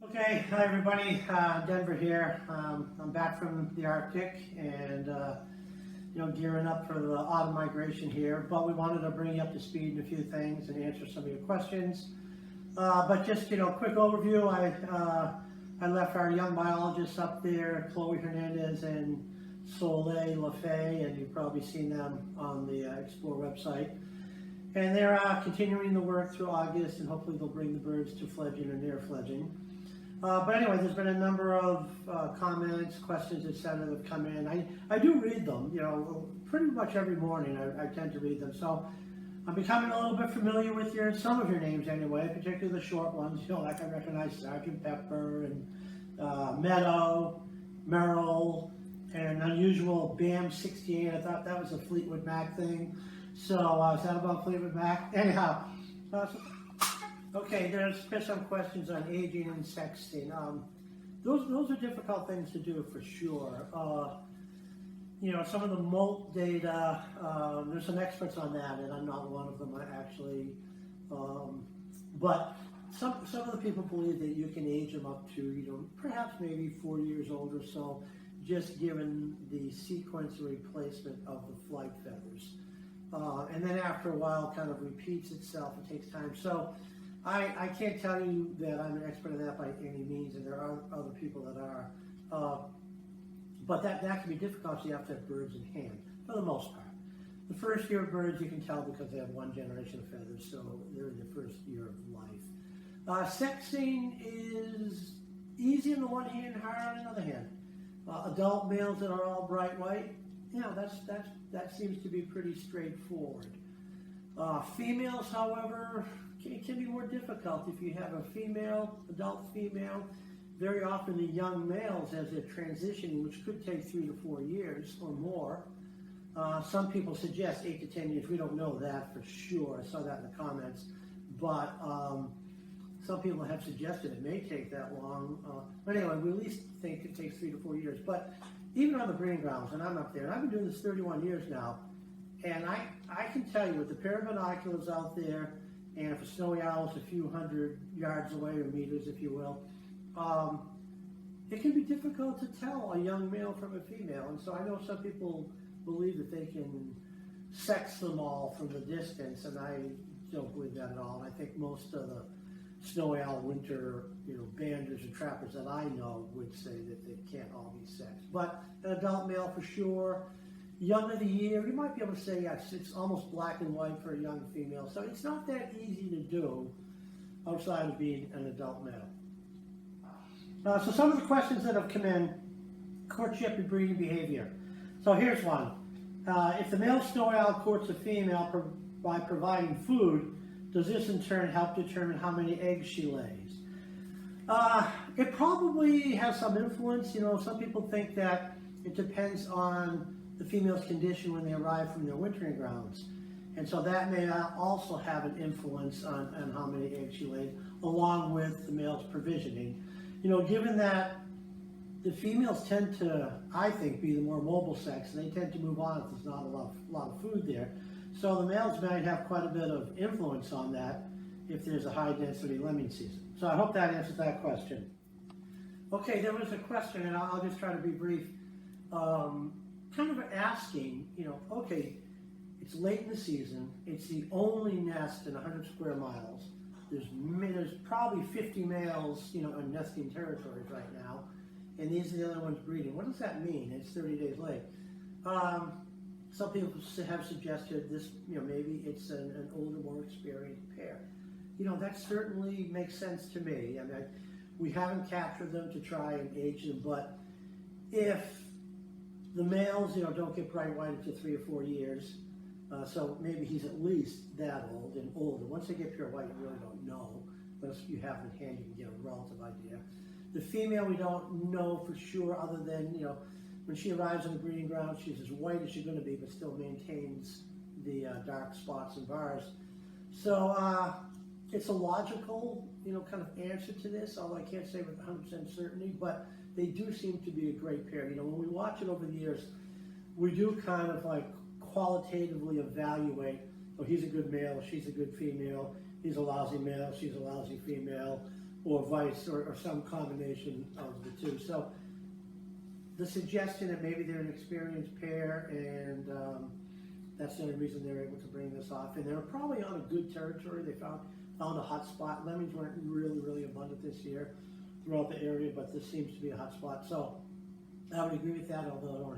Okay, hi everybody, Denver here. I'm back from the Arctic and gearing up for the autumn migration here, but we wanted to bring you up to speed in a few things and answer some of your questions. But just, quick overview, I left our young biologists up there, Chloe Hernandez and Soleil LaFay, and you've probably seen them on the Explore website. And they're continuing the work through August, and hopefully they'll bring the birds to fledging or near fledging. But anyway, there's been a number of comments, questions, etc. that have come in. I do read them, pretty much every morning I tend to read them. So I'm becoming a little bit familiar with some of your names anyway, particularly the short ones, like I recognize Sergeant Pepper and Meadow, Merrill, and unusual BAM 68. I thought that was a Fleetwood Mac thing. So is that about Fleetwood Mac? Anyhow. Okay, there's some questions on aging and sexting. Those are difficult things to do for sure. Some of the molt data, there's some experts on that, and I'm not one of them actually. But some of the people believe that you can age them up to, perhaps maybe 4 years old or so, just given the sequence and replacement of the flight feathers. And then after a while, it kind of repeats itself. It takes time. So I can't tell you that I'm an expert in that by any means, and there are other people that are. But that can be difficult, so you have to have birds in hand, for the most part. The first year of birds, you can tell because they have one generation of feathers, so they're in their first year of life. Sexing is easy on the one hand, hard on the other hand. Adult males that are all bright white, that seems to be pretty straightforward. Females, however, it can be more difficult. If you have a adult female, very often the young males, as they're transitioning, which could take 3 to 4 years or more. Some people suggest 8 to 10 years. We don't know that for sure. I saw that in the comments. But some people have suggested it may take that long. But anyway, we at least think it takes 3 to 4 years. But even on the breeding grounds, and I'm up there, and I've been doing this 31 years now, and I can tell you with a pair of binoculars out there, and if a snowy owl is a few hundred yards away, or meters, if you will, it can be difficult to tell a young male from a female. And so I know some people believe that they can sex them all from the distance, and I don't believe that at all. And I think most of the snowy owl winter, banders and trappers that I know would say that they can't all be sexed. But an adult male for sure. Young of the year, you might be able to say, yes, it's almost black and white for a young female. So it's not that easy to do outside of being an adult male. So some of the questions that have come in, courtship and breeding behavior. So here's one. If the male snowy owl courts a female by providing food, does this in turn help determine how many eggs she lays? It probably has some influence. Some people think that it depends on the female's condition when they arrive from their wintering grounds. And so that may also have an influence on how many eggs she lays, along with the male's provisioning. Given that the females tend to, I think, be the more mobile sex, and they tend to move on if there's not a lot of food there. So the males might have quite a bit of influence on that if there's a high density lemming season. So I hope that answers that question. Okay, there was a question, and I'll just try to be brief. Kind of asking, okay, it's late in the season, it's the only nest in 100 square miles, there's probably 50 males, in nesting territories right now, and these are the only ones breeding. What does that mean? It's 30 days late. Some people have suggested this, maybe it's an older, more experienced pair. That certainly makes sense to me. I mean, we haven't captured them to try and age them, but if the males, don't get bright white until 3 or 4 years, so maybe he's at least that old and older. Once they get pure white, you really don't know. But if you have them in hand, you can get a relative idea. The female, we don't know for sure, other than, when she arrives on the breeding ground, she's as white as she's going to be, but still maintains the dark spots and bars. So it's a logical, kind of answer to this, although I can't say with 100% certainty, but they do seem to be a great pair. When we watch it over the years, we do kind of like qualitatively evaluate, he's a good male, she's a good female, he's a lousy male, she's a lousy female. or vice, or some combination of the two. So the suggestion that maybe they're an experienced pair, and that's the only reason they're able to bring this off. And they're probably on a good territory. They found a hot spot. Lemons weren't really abundant this year throughout the area, but this seems to be a hot spot. So I would agree with that, although I don't